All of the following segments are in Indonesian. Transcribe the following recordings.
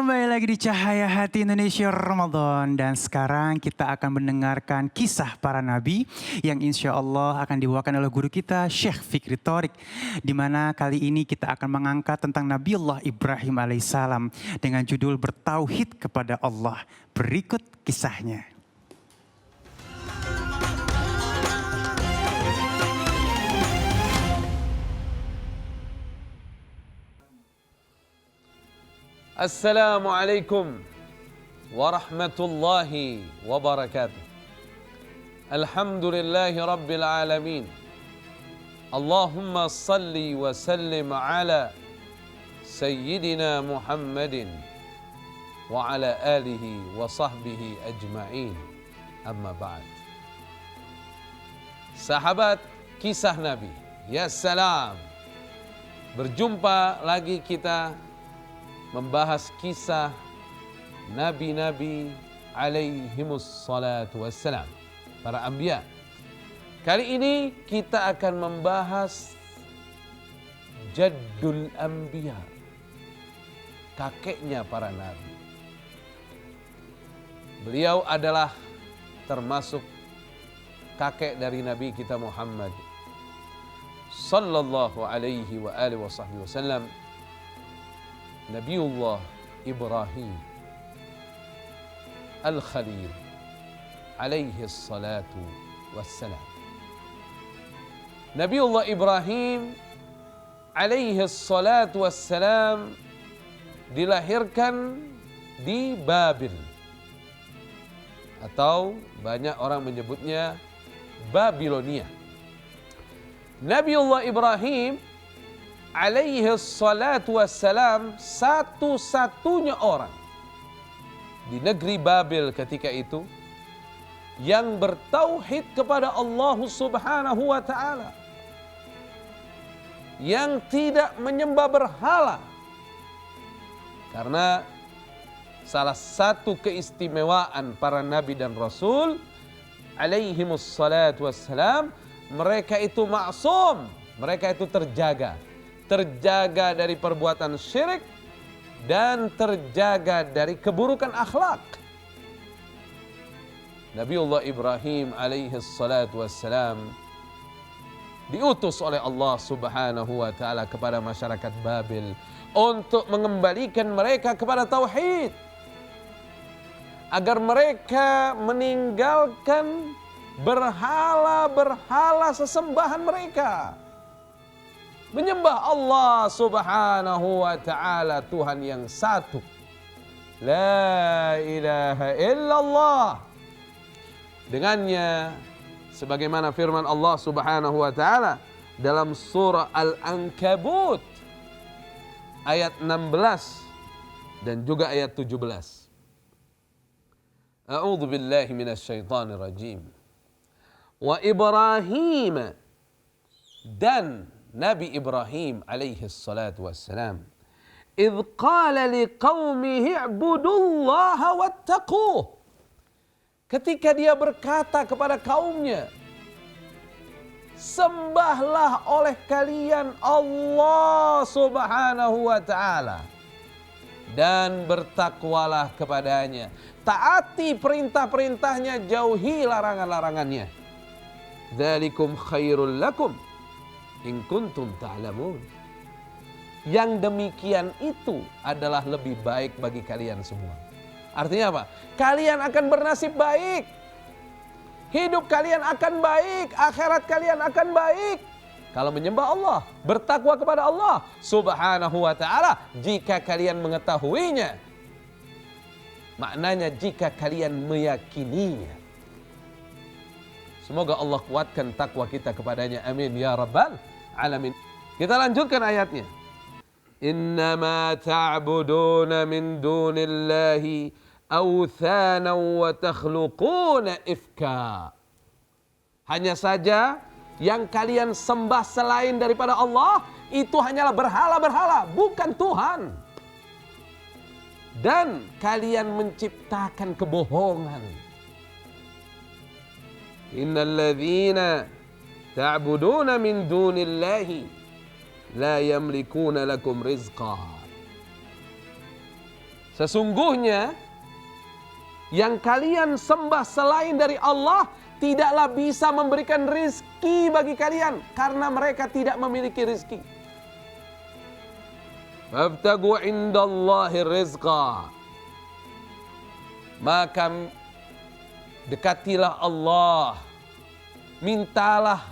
Kembali lagi di Cahaya Hati Indonesia Ramadan. Dan sekarang kita akan mendengarkan kisah para nabi yang insya Allah akan dibawakan oleh guru kita Syekh Fikri Thorik. Di mana kali ini kita akan mengangkat tentang Nabiullah Ibrahim alaihissalam dengan judul Bertauhid kepada Allah. Berikut kisahnya. Assalamualaikum warahmatullahi wabarakatuh. Alhamdulillahi rabbil alamin. Allahumma salli wa sallim ala Sayyidina Muhammadin wa ala alihi wa sahbihi ajma'in. Amma ba'd. Sahabat kisah Nabi, ya salam. Berjumpa lagi kita membahas kisah nabi-nabi alaihimus salatu wassalam, para anbiya. Kali ini kita akan membahas Jaddul Anbiya, kakeknya para nabi. Beliau adalah termasuk kakek dari Nabi kita Muhammad sallallahu alaihi wa alihi wasallam, Nabiullah Ibrahim Al-Khalil alaihi salatu wassalam. Nabiullah Ibrahim alaihi salatu wassalam dilahirkan di Babil, atau banyak orang menyebutnya Babilonia. Nabiullah Ibrahim alaihi salatu wassalam satu-satunya orang di negeri Babil ketika itu yang bertauhid kepada Allah subhanahu wa ta'ala, yang tidak menyembah berhala. Karena salah satu keistimewaan para nabi dan rasul alaihimus salatu wassalam, mereka itu maksum, mereka itu terjaga dari perbuatan syirik dan terjaga dari keburukan akhlak. Nabiullah Ibrahim alaihi salatu wassalam diutus oleh Allah subhanahu wa ta'ala kepada masyarakat Babil untuk mengembalikan mereka kepada tauhid, agar mereka meninggalkan berhala-berhala sesembahan mereka, menyembah Allah subhanahu wa ta'ala, Tuhan yang satu. La ilaha illallah. Dengannya, sebagaimana firman Allah subhanahu wa ta'ala dalam surah Al-Ankabut ayat 16 dan juga ayat 17. A'udzu billahi minasyaitonir rajim. Wa Ibrahim, dan Nabi Ibrahim alaihi salatu wassalam, idh qala liqaumihi i'budullaha wattaquh, ketika dia berkata kepada kaumnya, sembahlah oleh kalian Allah subhanahu wa ta'ala dan bertakwalah kepadanya, taati perintah-perintahnya, jauhi larangan-larangannya. Dzalikum khairul lakum in kuntum ta'lamun. Yang demikian itu adalah lebih baik bagi kalian semua. Artinya apa? Kalian akan bernasib baik, hidup kalian akan baik, akhirat kalian akan baik kalau menyembah Allah, bertakwa kepada Allah subhanahu wa ta'ala, jika kalian mengetahuinya. Maknanya jika kalian meyakininya. Semoga Allah kuatkan takwa kita kepadanya. Amin ya rabbal alamin. Kita lanjutkan ayatnya. Innama ta'buduna min dunillahi awthana wa takhluquna ifka. Hanya saja yang kalian sembah selain daripada Allah itu hanyalah berhala-berhala, bukan Tuhan. Dan kalian menciptakan kebohongan. Innal ladzina ta'buduna min dunillahi la yamlikuna lakum rizqa. Sesungguhnya yang kalian sembah selain dari Allah tidaklah bisa memberikan rizki bagi kalian karena mereka tidak memiliki rizki. Fabtagu indallahi rizqa. Maka dekatilah Allah. Mintalah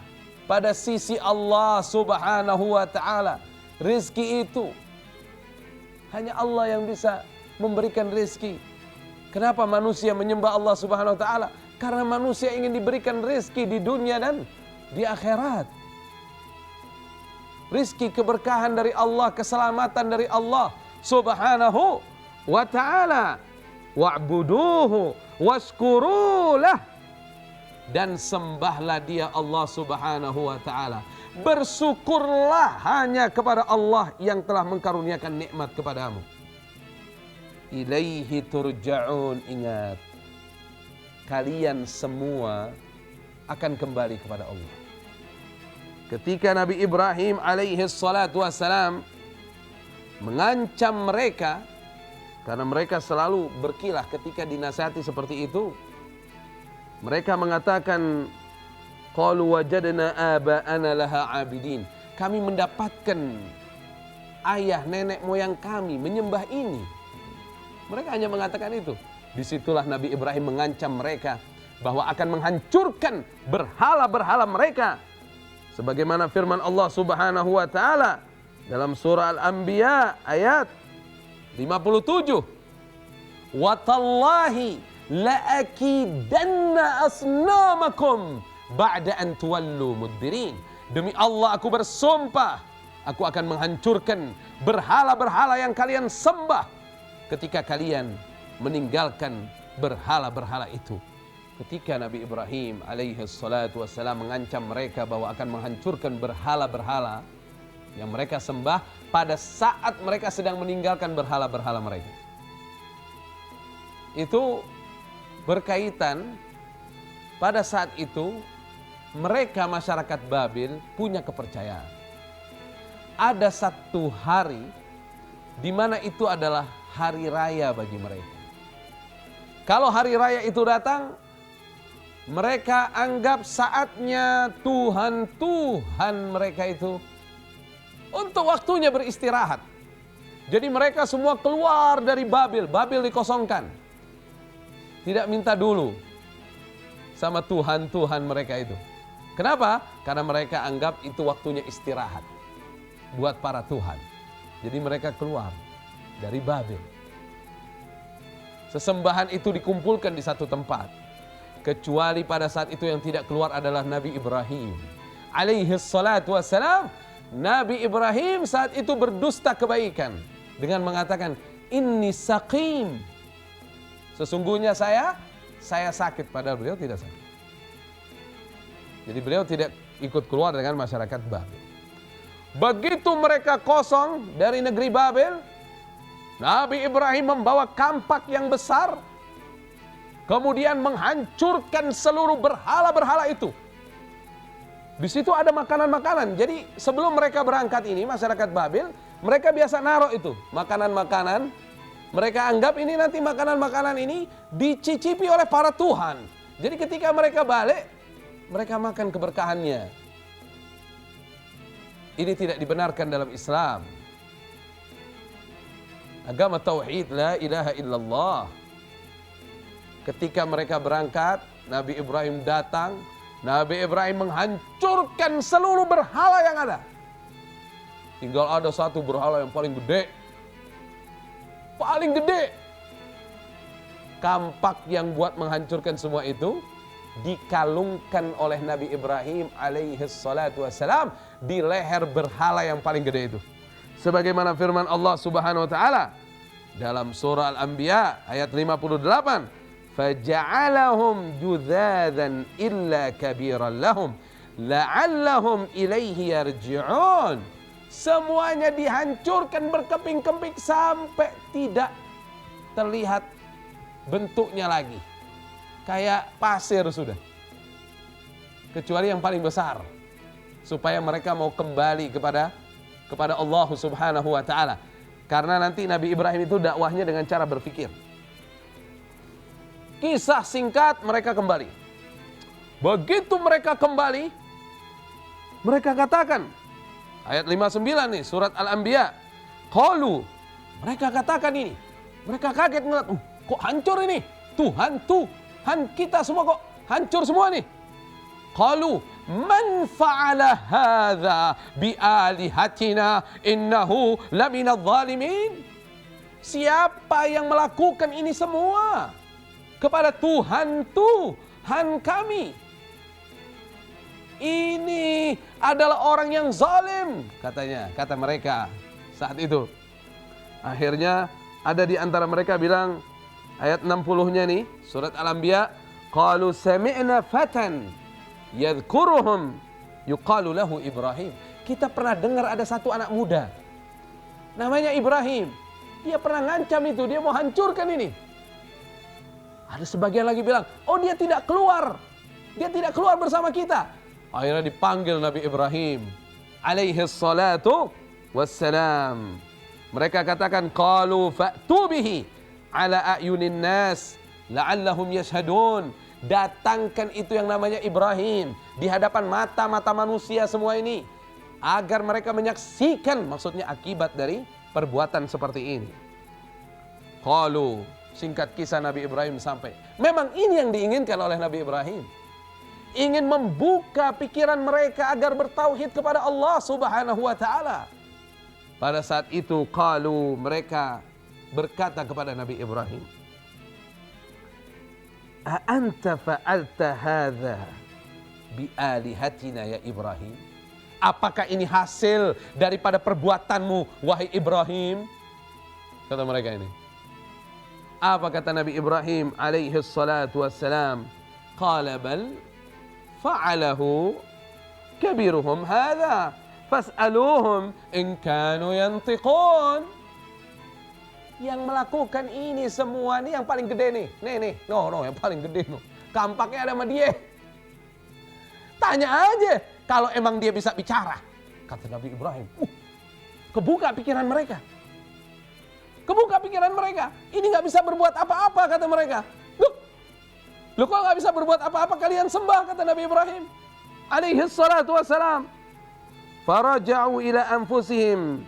pada sisi Allah subhanahu wa ta'ala. Rizki itu hanya Allah yang bisa memberikan rizki. Kenapa manusia menyembah Allah subhanahu wa ta'ala? Karena manusia ingin diberikan rizki di dunia dan di akhirat. Rizki keberkahan dari Allah, keselamatan dari Allah subhanahu wa ta'ala. Wa'buduhu waskurulah. Dan sembahlah dia Allah subhanahu wa ta'ala. Bersyukurlah hanya kepada Allah yang telah mengkaruniakan nikmat kepadamu. Ilaihi turja'un. Ingat, kalian semua akan kembali kepada Allah. Ketika Nabi Ibrahim alaihi salatu wassalam mengancam mereka, karena mereka selalu berkilah ketika dinasihati seperti itu, mereka mengatakan, qalu wajadna aba'ana laha abidin. Kami mendapatkan ayah nenek moyang kami menyembah ini. Mereka hanya mengatakan itu. Disitulah Nabi Ibrahim mengancam mereka bahwa akan menghancurkan berhala-berhala mereka. Sebagaimana firman Allah subhanahu wa ta'ala dalam surah Al-Anbiya ayat 57. Watallahi la'akidanna asnamakum ba'da an tuwallu mudbirin. Demi Allah aku bersumpah, aku akan menghancurkan berhala-berhala yang kalian sembah ketika kalian meninggalkan berhala-berhala itu. Ketika Nabi Ibrahim alaihi salatu wassalam mengancam mereka bahwa akan menghancurkan berhala-berhala yang mereka sembah pada saat mereka sedang meninggalkan berhala-berhala mereka. Itu berkaitan pada saat itu mereka masyarakat Babil punya kepercayaan. Ada satu hari di mana itu adalah hari raya bagi mereka. Kalau hari raya itu datang, mereka anggap saatnya Tuhan mereka itu untuk waktunya beristirahat. Jadi mereka semua keluar dari Babil. Babil dikosongkan. Tidak minta dulu sama Tuhan mereka itu. Kenapa? Karena mereka anggap itu waktunya istirahat buat para Tuhan. Jadi mereka keluar dari Babil. Sesembahan itu dikumpulkan di satu tempat. Kecuali pada saat itu yang tidak keluar adalah Nabi Ibrahim alaihi salatu wassalam. Nabi Ibrahim saat itu berdusta kebaikan dengan mengatakan, inni saqim. Sesungguhnya saya sakit, padahal beliau tidak sakit. Jadi beliau tidak ikut keluar dengan masyarakat Babil. Begitu mereka kosong dari negeri Babil, Nabi Ibrahim membawa kampak yang besar, kemudian menghancurkan seluruh berhala-berhala itu. Di situ ada makanan-makanan. Jadi sebelum mereka berangkat ini, masyarakat Babil, mereka biasa naruh itu makanan-makanan. Mereka anggap ini nanti makanan-makanan ini dicicipi oleh para Tuhan. Jadi ketika mereka balik, mereka makan keberkahannya. Ini tidak dibenarkan dalam Islam. Agama tauhid, la ilaha illallah. Ketika mereka berangkat, Nabi Ibrahim datang. Nabi Ibrahim menghancurkan seluruh berhala yang ada. Tinggal ada satu berhala yang paling gede. Paling gede. Kampak yang buat menghancurkan semua itu dikalungkan oleh Nabi Ibrahim alaihi salatu wassalam di leher berhala yang paling gede itu. Sebagaimana firman Allah subhanahu wa ta'ala dalam surah Al-Anbiya ayat 58. فَجَعَلَهُمْ جُذَاذًا إِلَّا كَبِيرًا لَهُمْ لَعَلَّهُمْ إِلَيْهِ يَرْجِعُونَ. Semuanya dihancurkan berkeping-keping sampai tidak terlihat bentuknya lagi. Kayak pasir sudah. Kecuali yang paling besar. Supaya mereka mau kembali kepada Allah subhanahu wa ta'ala. Karena nanti Nabi Ibrahim itu dakwahnya dengan cara berpikir. Kisah singkat, mereka kembali. Begitu mereka kembali, mereka katakan, ayat 59 nih, surat Al-Anbiya. Qalu, mereka katakan ini. Mereka kaget ngeliat, kok hancur ini? Tuhan kita semua kok hancur semua nih. Qalu, man fa'ala hadha bi'alihatina innahu laminadh dhalimin. Siapa yang melakukan ini semua kepada Tuhan kami? Ini adalah orang yang zalim, katanya, kata mereka saat itu. Akhirnya ada di antara mereka bilang, ayat 60-nya nih, surat Al-Anbiya, qalu sami'na fatan yadhkuruhum yuqalu lahu Ibrahim. Kita pernah dengar ada satu anak muda namanya Ibrahim. Dia pernah ngancam itu, dia mau hancurkan ini. Ada sebagian lagi bilang, oh dia tidak keluar. Dia tidak keluar bersama kita. Akhirnya dipanggil Nabi Ibrahim alaihi salatu wassalam. Mereka katakan, qalu fa'tu bihi ala a'yunin nas la'allahum yashhadun. Datangkan itu yang namanya Ibrahim di hadapan mata-mata manusia semua ini, agar mereka menyaksikan, maksudnya akibat dari perbuatan seperti ini. Qalu, singkat kisah Nabi Ibrahim sampai. Memang ini yang diinginkan oleh Nabi Ibrahim. Ingin membuka pikiran mereka agar bertauhid kepada Allah Subhanahu wa taala. Pada saat itu qalu, mereka berkata kepada Nabi Ibrahim, "A anta fa'alta hadza bi alihatina ya Ibrahim?" Apakah ini hasil daripada perbuatanmu wahai Ibrahim? Kata mereka ini. Apa kata Nabi Ibrahim alaihi salatu wassalam? Qala bal fa'alahu kabiruhum hadha fas'aluhum in kanu yantiqun. Yang melakukan ini semua nih yang paling gede nih. Nih, yang paling gede nih. Kampaknya ada sama dia. Tanya aja kalau emang dia bisa bicara. Kata Nabi Ibrahim. Kebuka pikiran mereka. Kebuka pikiran mereka. Ini gak bisa berbuat apa-apa, kata mereka. Lu kok gak bisa berbuat apa-apa, kalian sembah, kata Nabi Ibrahim alaihi salatu wassalam. Faraja'u ila anfusihim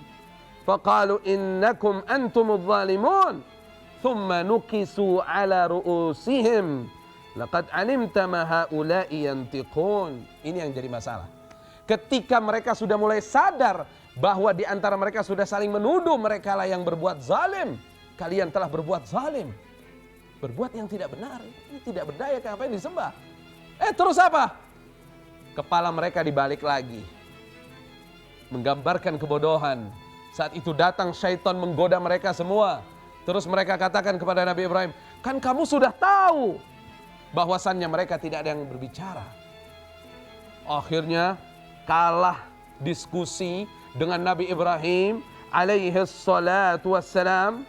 faqalu innakum antumudz zalimun thumma nukisu ala ru'usihim laqad alimta ma haula'i yantiqun. Ini yang jadi masalah. Ketika mereka sudah mulai sadar bahwa di antara mereka sudah saling menuduh mereka lah yang berbuat zalim. Kalian telah berbuat zalim, berbuat yang tidak benar. Ini tidak berdaya, apa yang disembah. Terus apa? Kepala mereka dibalik lagi, menggambarkan kebodohan. Saat itu datang syaitan menggoda mereka semua. Terus mereka katakan kepada Nabi Ibrahim, kan kamu sudah tahu bahwasannya mereka tidak ada yang berbicara. Akhirnya kalah diskusi dengan Nabi Ibrahim alaihi salatu wassalam.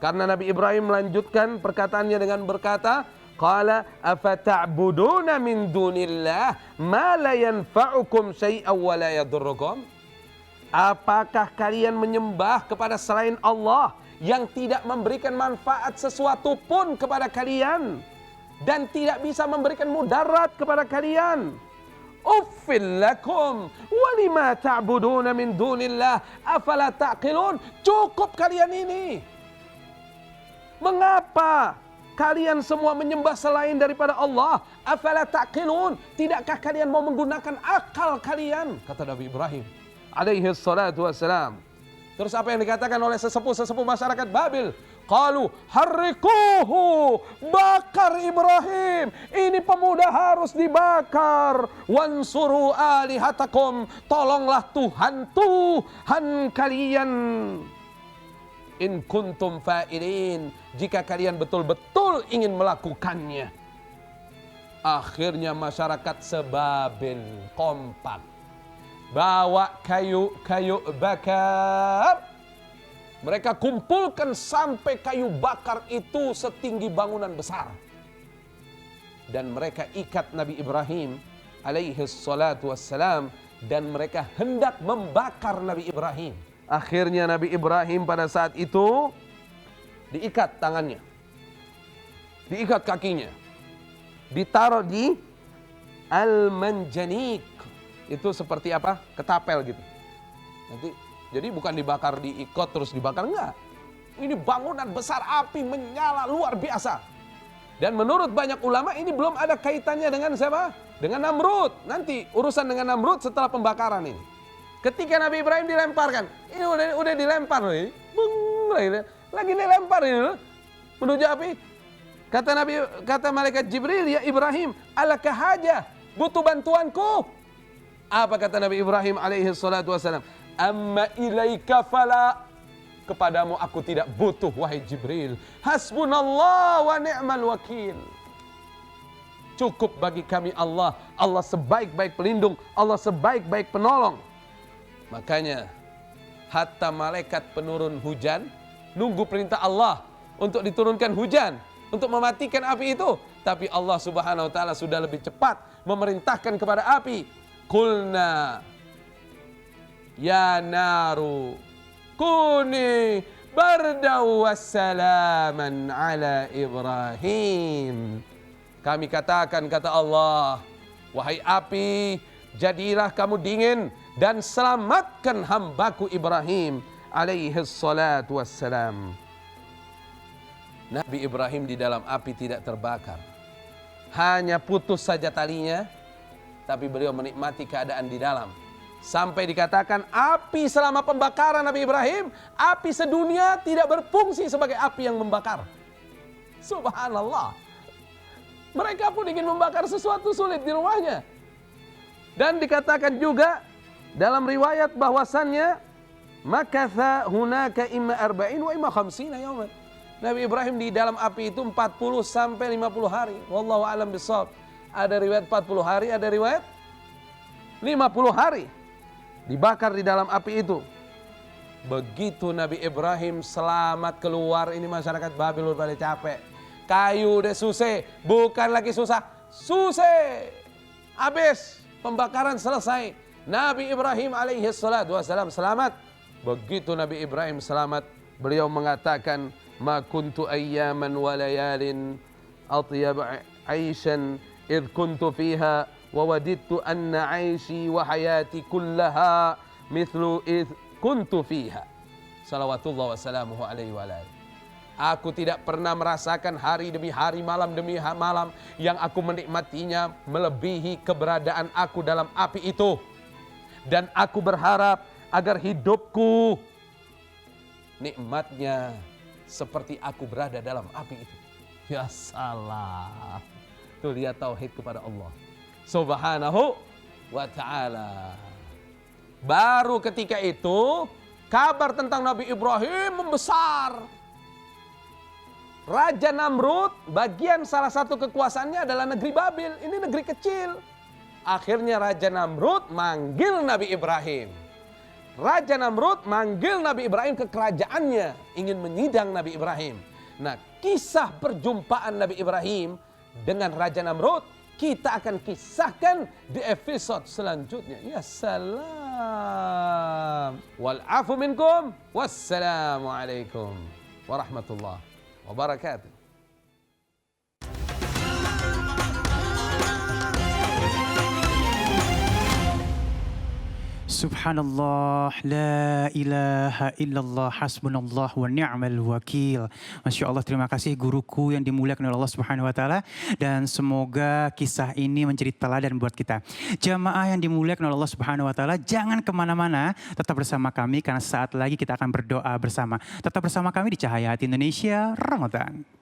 Karena Nabi Ibrahim melanjutkan perkataannya dengan berkata, qala afata'buduna min dunillah ma la yanfa'ukum syai'an wa la yadurrukum. Apakah kalian menyembah kepada selain Allah yang tidak memberikan manfaat sesuatu pun kepada kalian dan tidak bisa memberikan mudarat kepada kalian? Uffil lakum walima ta'buduna min dunillah afala ta'qilun. Cukup kalian ini. Mengapa kalian semua menyembah selain daripada Allah? Afala ta'qilun. Tidakkah kalian mau menggunakan akal kalian? Kata Nabi Ibrahim alaihi salatu wassalam. Terus apa yang dikatakan oleh sesepuh-sesepuh masyarakat Babil? Qalu harrikuhu, bakar Ibrahim. Ini pemuda harus dibakar. Wansuru alihatakum, tolonglah Tuhan kalian. In kuntum fa'ilin, jika kalian betul-betul ingin melakukannya. Akhirnya masyarakat sebabil kompak, bawa kayu bakar. Mereka kumpulkan sampai kayu bakar itu setinggi bangunan besar. Dan mereka ikat Nabi Ibrahim alaihi salatu wassalam. Dan mereka hendak membakar Nabi Ibrahim Akhirnya Nabi Ibrahim pada saat itu diikat tangannya, diikat kakinya, ditaruh di al-manjanik. Itu seperti apa? Ketapel gitu. Nanti jadi bukan dibakar, diikot terus dibakar, enggak. Ini bangunan besar, api menyala luar biasa. Dan menurut banyak ulama ini belum ada kaitannya dengan siapa? Dengan Namrud. Nanti urusan dengan Namrud setelah pembakaran ini. Ketika Nabi Ibrahim dilemparkan, ini udah dilempar loh ini. Lagi dilempar ini loh. Menuju api. Kata malaikat Jibril, ya Ibrahim, alaka hajah, butuh bantuanku. Apa kata Nabi Ibrahim alaihi salatu wassalam? Amma ilaika fala. Kepadamu aku tidak butuh wahai Jibril. Hasbunallah wa ni'mal wakil. Cukup bagi kami Allah. Allah sebaik-baik pelindung. Allah sebaik-baik penolong. Makanya hatta malaikat penurun hujan nunggu perintah Allah untuk diturunkan hujan, untuk mematikan api itu. Tapi Allah subhanahu wa ta'ala sudah lebih cepat memerintahkan kepada api. Qulna ya naru kuni bardaw wassalaman ala Ibrahim. Kami katakan, kata Allah, wahai api, jadilah kamu dingin dan selamatkan hambaku Ibrahim alaihi salatu wassalam. Nabi Ibrahim di dalam api tidak terbakar. Hanya putus saja talinya, tapi beliau menikmati keadaan di dalam. Sampai dikatakan api selama pembakaran Nabi Ibrahim, api sedunia tidak berfungsi sebagai api yang membakar. Subhanallah. Mereka pun ingin membakar sesuatu sulit di rumahnya. Dan dikatakan juga dalam riwayat bahwasannya makatha hunaka imma arba'in wa imma khamsina yawman. Nabi Ibrahim di dalam api itu 40 sampai 50 hari. Wallahu a'lam bishawab. Ada riwayat 40 hari, ada riwayat 50 hari dibakar di dalam api itu. Begitu Nabi Ibrahim selamat keluar, ini masyarakat Babil udah pada capek. Kayu udah susah, bukan lagi susah, susah. Habis, pembakaran selesai. Nabi Ibrahim alaihi salatu wassalam selamat. Begitu Nabi Ibrahim selamat, beliau mengatakan, ma kuntu ayyaman wa layalin atyab aishan idh kuntu fiha wa wadidtu anna aishi wa hayati kullaha mithlu idh kuntu fiha. Salawatullah wassalamuhu alaihi wa alihi. Aku tidak pernah merasakan hari demi hari, malam demi malam yang aku menikmatinya melebihi keberadaan aku dalam api itu. Dan aku berharap agar hidupku nikmatnya seperti aku berada dalam api itu. Ya salam. Tuh lihat tauhid kepada Allah Subhanahu wa ta'ala. Baru ketika itu kabar tentang Nabi Ibrahim membesar. Raja Namrud, bagian salah satu kekuasaannya adalah negeri Babil. Ini negeri kecil. Akhirnya Raja Namrud manggil Nabi Ibrahim. Raja Namrud manggil Nabi Ibrahim ke kerajaannya, ingin menyidang Nabi Ibrahim. Nah, kisah perjumpaan Nabi Ibrahim dengan Raja Namrud kita akan kisahkan di episode selanjutnya. Ya salam. Wal afu minkum. Wassalamualaikum warahmatullahi wabarakatuh. Subhanallah, la ilaha illallah, hasbunallah wa ni'mal wakil. Masya Allah, terima kasih guruku yang dimuliakan oleh Allah Subhanahu wa ta'ala. Dan semoga kisah ini menjadi teladan buat kita. Jamaah yang dimuliakan oleh Allah Subhanahu wa ta'ala, jangan kemana-mana, tetap bersama kami karena saat lagi kita akan berdoa bersama. Tetap bersama kami di Cahaya Hati Indonesia Ramadan.